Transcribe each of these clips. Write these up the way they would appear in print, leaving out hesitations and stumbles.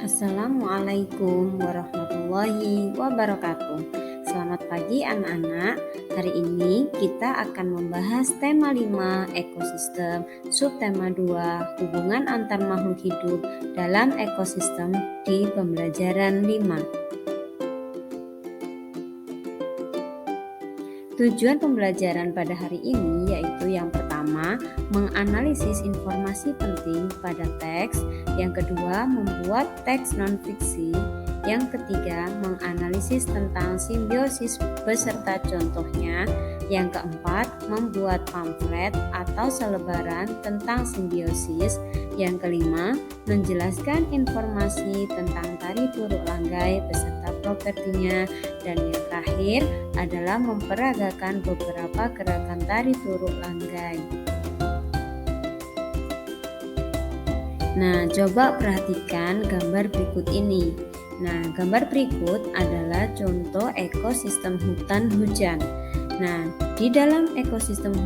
Assalamualaikum warahmatullahi wabarakatuh. Selamat pagi anak-anak. Hari ini kita akan membahas tema 5 ekosistem, subtema 2 hubungan antar makhluk hidup dalam ekosistem di pembelajaran 5. Tujuan pembelajaran pada hari ini yaitu yang pertama, menganalisis informasi penting pada teks, yang kedua, membuat teks non-fiksi, yang ketiga, menganalisis tentang simbiosis beserta contohnya, yang keempat, membuat pamflet atau selebaran tentang simbiosis, yang kelima, menjelaskan informasi tentang tari turuk langgai beserta propertinya, dan yang terakhir adalah memperagakan beberapa gerakan tari turuk langgai. Nah, coba perhatikan gambar berikut ini. Nah, gambar berikut adalah contoh ekosistem hutan hujan. Nah, di dalam ekosistem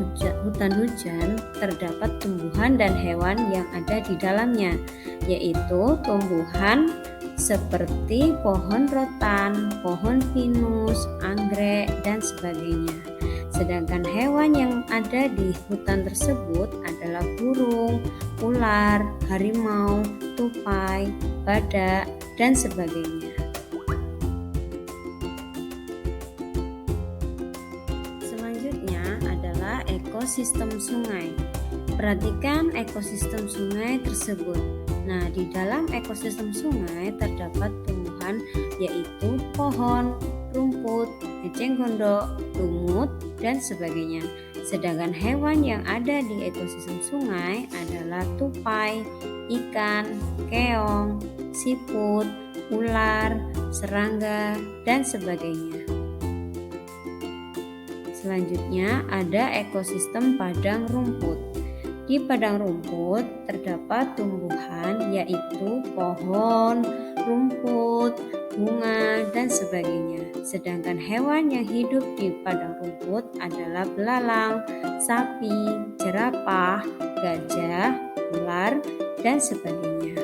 hutan hujan terdapat tumbuhan dan hewan yang ada di dalamnya, yaitu tumbuhan seperti pohon rotan, pohon pinus, anggrek, dan sebagainya. Sedangkan hewan yang ada di hutan tersebut adalah burung, ular, harimau, tupai, badak, dan sebagainya. Selanjutnya adalah ekosistem sungai. Perhatikan ekosistem sungai tersebut. Nah, di dalam ekosistem sungai terdapat tumbuhan yaitu pohon, rumput, eceng gondok, lumut, dan sebagainya. Sedangkan hewan yang ada di ekosistem sungai adalah tupai, ikan, keong, siput, ular, serangga, dan sebagainya. Selanjutnya ada ekosistem padang rumput. Di padang rumput terdapat tumbuhan yaitu pohon, rumput, bunga, dan sebagainya. Sedangkan hewan yang hidup di padang rumput adalah belalang, sapi, jerapah, gajah, ular, dan sebagainya.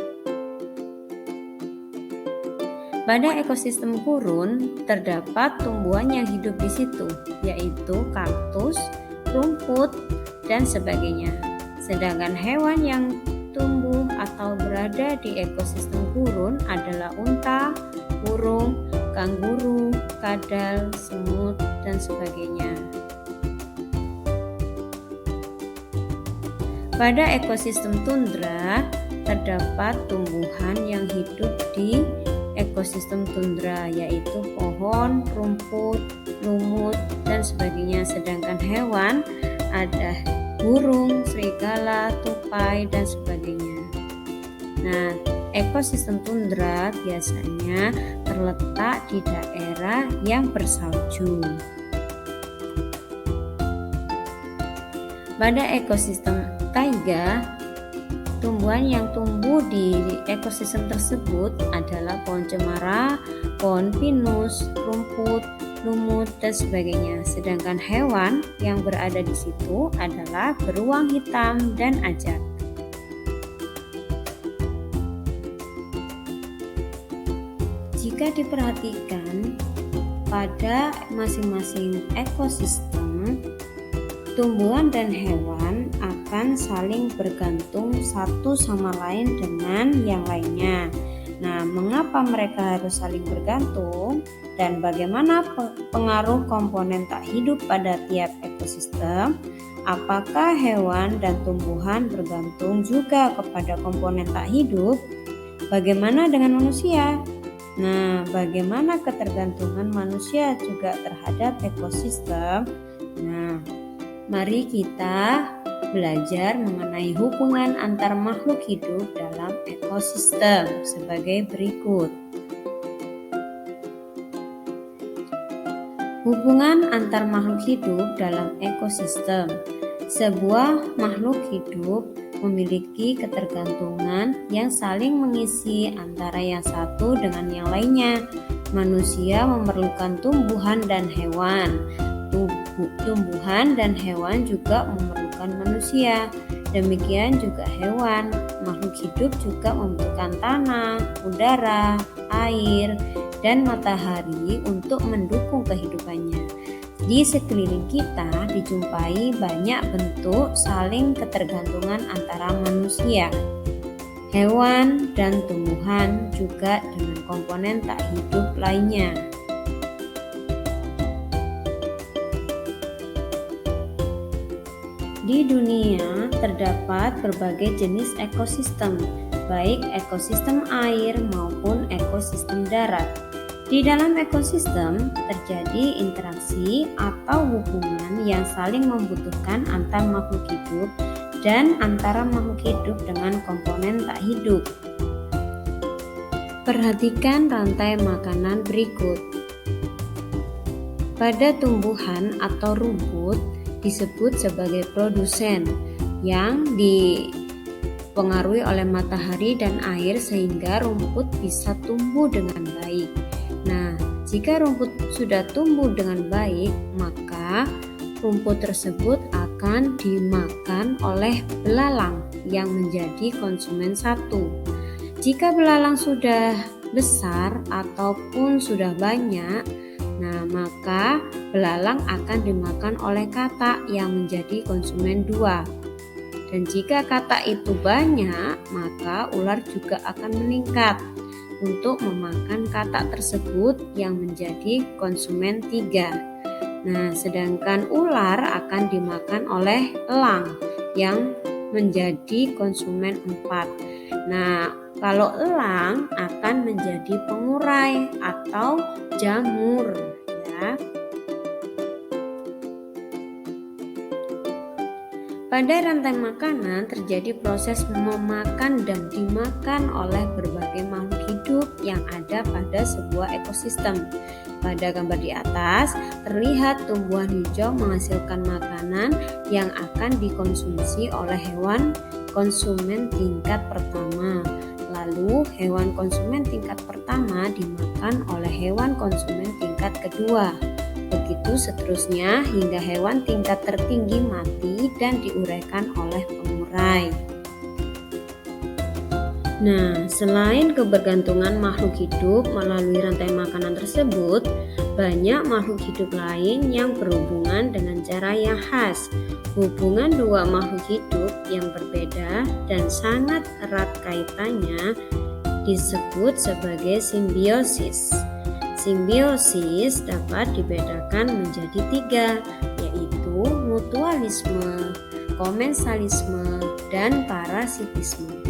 Pada ekosistem gurun terdapat tumbuhan yang hidup di situ, yaitu kaktus, rumput, dan sebagainya. Sedangkan hewan yang tumbuh atau berada di ekosistem gurun adalah unta, burung, kanguru, kadal, semut, dan sebagainya. Pada ekosistem tundra terdapat tumbuhan yang hidup di ekosistem tundra, yaitu pohon, rumput, lumut, dan sebagainya. Sedangkan hewan ada burung, serigala, tupai, dan sebagainya. Nah, ekosistem tundra biasanya terletak di daerah yang bersalju. Pada ekosistem taiga, tumbuhan yang tumbuh di ekosistem tersebut adalah pohon cemara, pohon pinus, rumput, lumut, dan sebagainya. Sedangkan hewan yang berada di situ adalah beruang hitam dan ajak. Jika diperhatikan pada masing-masing ekosistem, tumbuhan dan hewan akan saling bergantung satu sama lain dengan yang lainnya. Nah, mengapa mereka harus saling bergantung dan bagaimana pengaruh komponen tak hidup pada tiap ekosistem? Apakah hewan dan tumbuhan bergantung juga kepada komponen tak hidup? Bagaimana dengan manusia? Nah, bagaimana ketergantungan manusia juga terhadap ekosistem? Nah, mari kita belajar mengenai hubungan antar makhluk hidup dalam ekosistem sebagai berikut. Hubungan antar makhluk hidup dalam ekosistem. Sebuah makhluk hidup memiliki ketergantungan yang saling mengisi antara yang satu dengan yang lainnya. Manusia memerlukan tumbuhan dan hewan. Tumbuhan dan hewan juga memerlukan manusia. Demikian juga hewan. makhluk hidup juga membutuhkan tanah, udara, air, dan matahari untuk mendukung kehidupannya. Di sekeliling kita dijumpai banyak bentuk saling ketergantungan antara manusia, hewan, dan tumbuhan, juga dengan komponen tak hidup lainnya. Di dunia terdapat berbagai jenis ekosistem, baik ekosistem air maupun ekosistem darat. Di dalam ekosistem terjadi interaksi atau hubungan yang saling membutuhkan antar makhluk hidup dan antara makhluk hidup dengan komponen tak hidup. Perhatikan rantai makanan berikut. Pada tumbuhan atau rumput disebut sebagai produsen yang dipengaruhi oleh matahari dan air sehingga rumput bisa tumbuh dengan baik. Nah, jika rumput sudah tumbuh dengan baik, maka rumput tersebut akan dimakan oleh belalang yang menjadi konsumen satu. Jika belalang sudah besar ataupun sudah banyak, maka belalang akan dimakan oleh katak yang menjadi konsumen dua. Dan jika katak itu banyak, maka ular juga akan meningkat untuk memakan katak tersebut yang menjadi konsumen tiga. Sedangkan ular akan dimakan oleh elang yang menjadi konsumen 4. Kalau elang akan menjadi pengurai atau jamur, ya. Pada rantai makanan terjadi proses memakan dan dimakan oleh berbagai makhluk hidup yang ada pada sebuah ekosistem. Pada gambar di atas terlihat tumbuhan hijau menghasilkan makanan yang akan dikonsumsi oleh hewan konsumen tingkat pertama. Lalu hewan konsumen tingkat pertama dimakan oleh hewan konsumen tingkat kedua. Begitu seterusnya hingga hewan tingkat tertinggi mati dan diuraikan oleh pengurai. Selain kebergantungan makhluk hidup melalui rantai makanan tersebut, banyak makhluk hidup lain yang berhubungan dengan cara yang khas. Hubungan dua makhluk hidup yang berbeda dan sangat erat kaitannya disebut sebagai simbiosis. Simbiosis dapat dibedakan menjadi 3, yaitu mutualisme, komensalisme, dan parasitisme.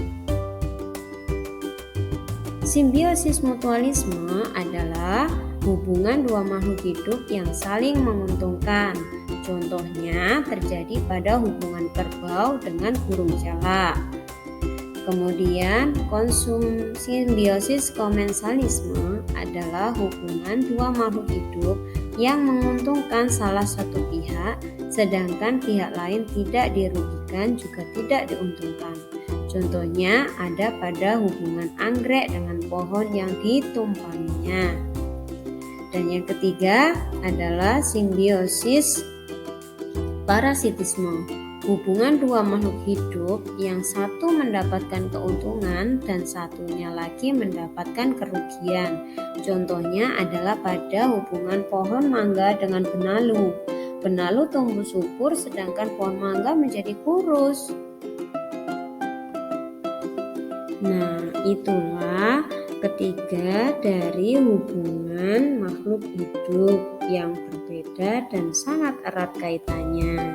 Simbiosis mutualisme adalah hubungan dua makhluk hidup yang saling menguntungkan. Contohnya terjadi pada hubungan kerbau dengan burung jalak. Kemudian simbiosis komensalisme adalah hubungan dua makhluk hidup yang menguntungkan salah satu pihak, sedangkan pihak lain tidak dirugikan juga tidak diuntungkan. Contohnya ada pada hubungan anggrek dengan pohon yang ditumpanginya. Dan yang ketiga adalah simbiosis parasitisme. Hubungan dua makhluk hidup yang satu mendapatkan keuntungan dan satunya lagi mendapatkan kerugian. Contohnya adalah pada hubungan pohon mangga dengan benalu. Benalu tumbuh subur sedangkan pohon mangga menjadi kurus. Itulah ketiga dari hubungan makhluk hidup yang berbeda dan sangat erat kaitannya.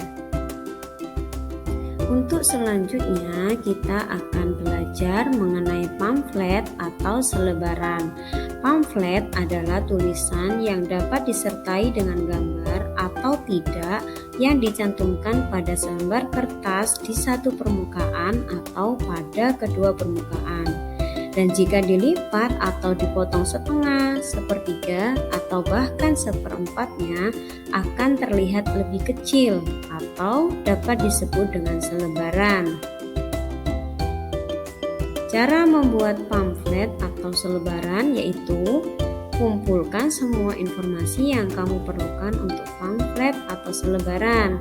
Untuk selanjutnya kita akan belajar mengenai pamflet atau selebaran. Pamflet adalah tulisan yang dapat disertai dengan gambar atau tidak yang dicantumkan pada selembar kertas di satu permukaan atau pada kedua permukaan. Dan jika dilipat atau dipotong setengah, sepertiga, atau bahkan seperempatnya akan terlihat lebih kecil atau dapat disebut dengan selebaran. Cara membuat pamflet atau selebaran yaitu kumpulkan semua informasi yang kamu perlukan untuk pamflet atau selebaran.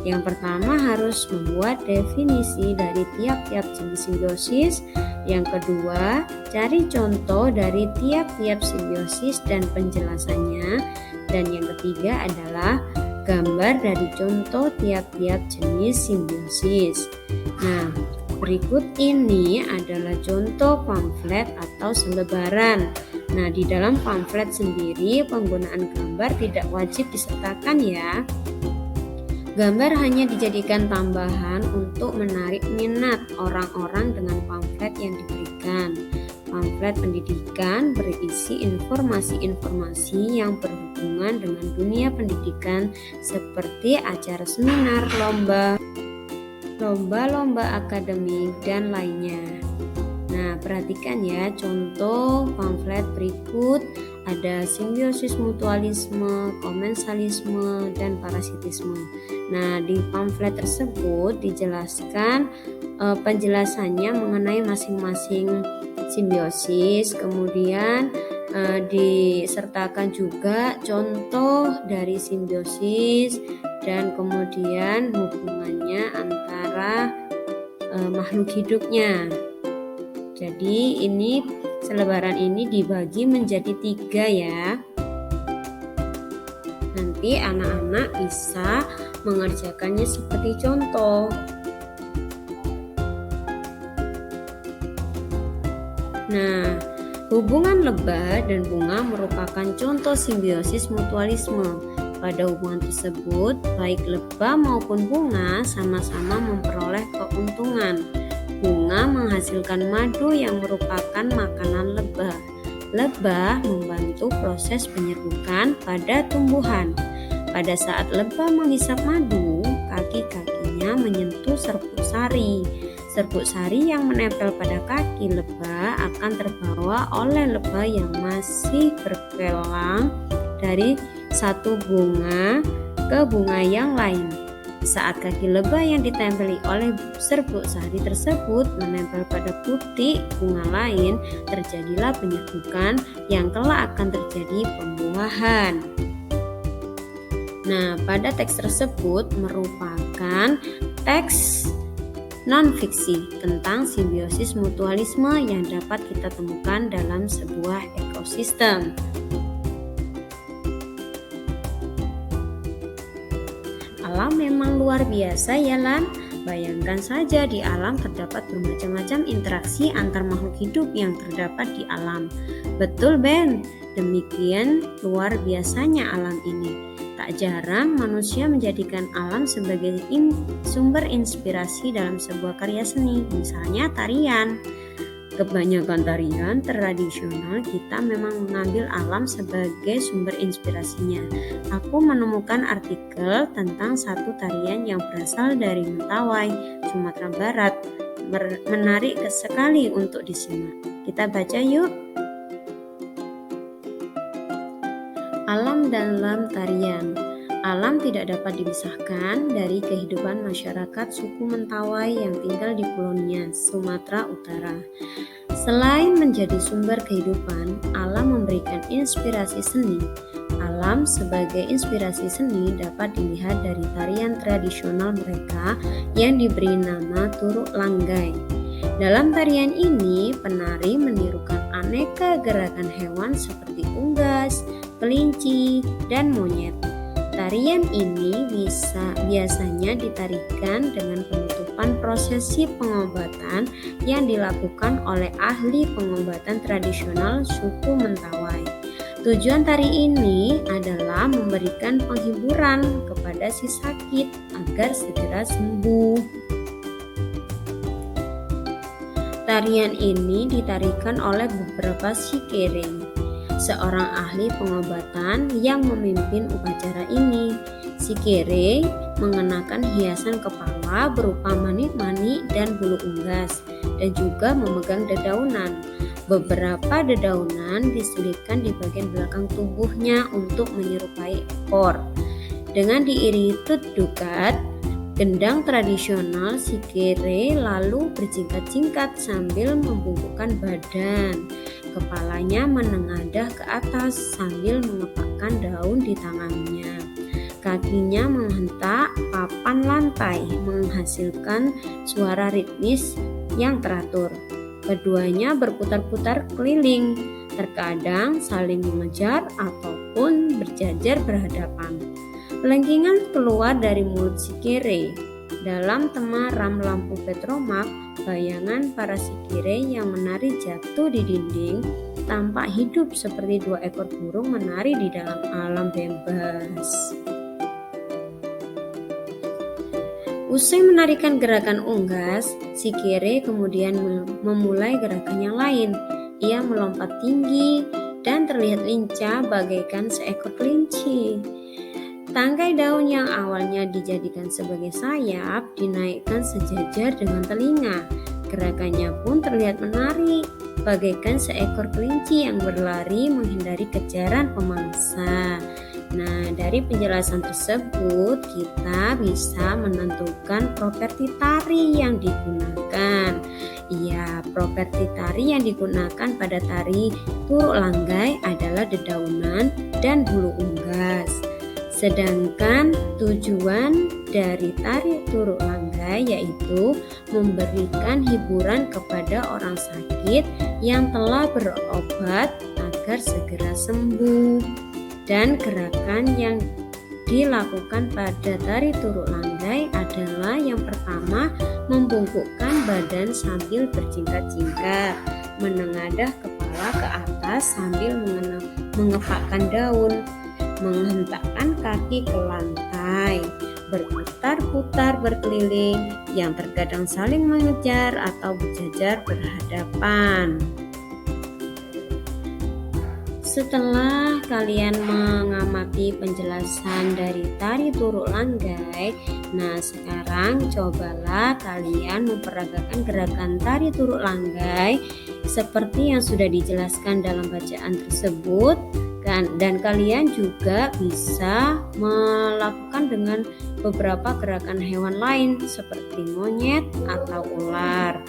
Yang pertama harus membuat definisi dari tiap-tiap jenis simbiosis. Yang kedua, cari contoh dari tiap-tiap simbiosis dan penjelasannya. Dan yang ketiga adalah gambar dari contoh tiap-tiap jenis simbiosis. Nah, berikut ini adalah contoh pamflet atau selebaran. Nah, di dalam pamflet sendiri penggunaan gambar tidak wajib disertakan ya. Gambar hanya dijadikan tambahan untuk menarik minat orang-orang dengan pamflet yang diberikan. Pamflet pendidikan berisi informasi-informasi yang berhubungan dengan dunia pendidikan seperti acara seminar, lomba akademik, dan lainnya. Nah, perhatikan ya contoh pamflet berikut. Ada simbiosis mutualisme, komensalisme, dan parasitisme. Nah, di pamflet tersebut dijelaskan penjelasannya mengenai masing-masing simbiosis, kemudian disertakan juga contoh dari simbiosis dan kemudian hubungannya antara makhluk hidupnya. Jadi ini selebaran ini dibagi menjadi 3 ya. Nanti anak-anak bisa mengerjakannya seperti contoh. Nah, hubungan lebah dan bunga merupakan contoh simbiosis mutualisme. Pada hubungan tersebut, baik lebah maupun bunga sama-sama memperoleh keuntungan. Bunga menghasilkan madu yang merupakan makanan lebah. Lebah membantu proses penyerbukan pada tumbuhan. Pada saat lebah menghisap madu, kaki-kakinya menyentuh serbuk sari. Serbuk sari yang menempel pada kaki lebah akan terbawa oleh lebah yang masih berkelang dari satu bunga ke bunga yang lain. Saat kaki lebah yang ditempeli oleh serbuk sari tersebut menempel pada butik bunga lain, terjadilah penyerbukan yang kelak akan terjadi pembuahan. Nah, pada teks tersebut merupakan teks non-fiksi tentang simbiosis mutualisme yang dapat kita temukan dalam sebuah ekosistem. Alam memang luar biasa ya Lan. Bayangkan saja di alam terdapat bermacam-macam interaksi antar makhluk hidup yang terdapat di alam. Betul Ben, demikian luar biasanya alam ini. Tak jarang manusia menjadikan alam sebagai sumber inspirasi dalam sebuah karya seni, misalnya tarian. Kebanyakan tarian tradisional kita memang mengambil alam sebagai sumber inspirasinya. Aku menemukan artikel tentang satu tarian yang berasal dari Mentawai, Sumatera Barat. Menarik sekali untuk disimak. Kita baca yuk. Alam dalam tarian. Alam tidak dapat dipisahkan dari kehidupan masyarakat suku Mentawai yang tinggal di Pulau Nias, Sumatera Utara. Selain menjadi sumber kehidupan, alam memberikan inspirasi seni. Alam sebagai inspirasi seni dapat dilihat dari tarian tradisional mereka yang diberi nama Turuk Langgai. Dalam tarian ini, penari menirukan aneka gerakan hewan seperti unggas, kelinci, dan monyet. Tarian ini biasanya ditarikan dengan penutupan prosesi pengobatan yang dilakukan oleh ahli pengobatan tradisional suku Mentawai. Tujuan tari ini adalah memberikan penghiburan kepada si sakit agar segera sembuh. Tarian ini ditarikan oleh beberapa sikere, seorang ahli pengobatan yang memimpin upacara ini. Sikere mengenakan hiasan kepala berupa manik-manik dan bulu unggas dan juga memegang dedaunan. Beberapa dedaunan diselipkan di bagian belakang tubuhnya untuk menyerupai ekor. Dengan diiringi tutdukat, gendang tradisional sikere lalu berjingkat-jingkat sambil membungkukkan badan. Kepalanya menengadah ke atas sambil mengepakkan daun di tangannya. Kakinya menghentak papan lantai, menghasilkan suara ritmis yang teratur. Keduanya berputar-putar keliling, terkadang saling mengejar ataupun berjajar berhadapan. Lengkingan keluar dari mulut si kere. Dalam temaram lampu petromak, bayangan para si kere yang menari jatuh di dinding tampak hidup seperti dua ekor burung menari di dalam alam bebas. Usai menarikan gerakan unggas, si kere kemudian memulai gerakan yang lain. Ia melompat tinggi dan terlihat lincah bagaikan seekor kelinci. Tangkai daun yang awalnya dijadikan sebagai sayap dinaikkan sejajar dengan telinga. Gerakannya pun terlihat menarik, bagaikan seekor kelinci yang berlari menghindari kejaran pemangsa. Nah, dari penjelasan tersebut kita bisa menentukan properti tari yang digunakan. Ya, properti tari yang digunakan pada tari Turuk Langgai adalah dedaunan dan bulu unggas. Sedangkan tujuan dari tari Turuk Langgai yaitu memberikan hiburan kepada orang sakit yang telah berobat agar segera sembuh. Dan gerakan yang dilakukan pada tari Turuk Langgai adalah yang pertama, membungkukkan badan sambil berjingkat-jingkat, menengadah kepala ke atas sambil mengepakkan daun, menghentakkan kaki ke lantai, berputar-putar berkeliling yang terkadang saling mengejar atau berjajar berhadapan. Setelah kalian mengamati penjelasan dari tari Turuk Langgai, nah sekarang cobalah kalian memperagakan gerakan tari Turuk Langgai seperti yang sudah dijelaskan dalam bacaan tersebut. Dan kalian juga bisa melakukan dengan beberapa gerakan hewan lain seperti monyet atau ular.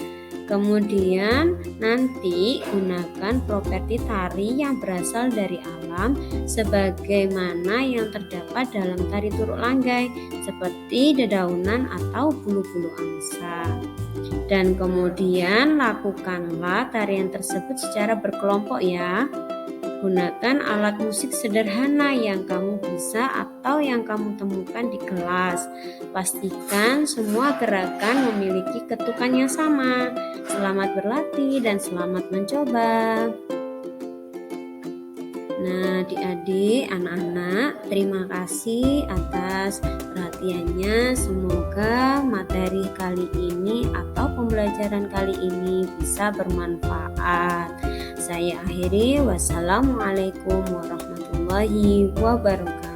Kemudian nanti gunakan properti tari yang berasal dari alam sebagaimana yang terdapat dalam tari Turuk Langgai seperti dedaunan atau bulu-bulu angsa. Dan kemudian lakukanlah tarian tersebut secara berkelompok ya. Gunakan alat musik sederhana yang kamu bisa atau yang kamu temukan di kelas. Pastikan semua gerakan memiliki ketukan yang sama. Selamat berlatih dan selamat mencoba. Nah, adik-adik, anak-anak, terima kasih atas perhatiannya. Semoga materi kali ini atau pembelajaran kali ini bisa bermanfaat. Saya akhiri, wassalamualaikum warahmatullahi wabarakatuh.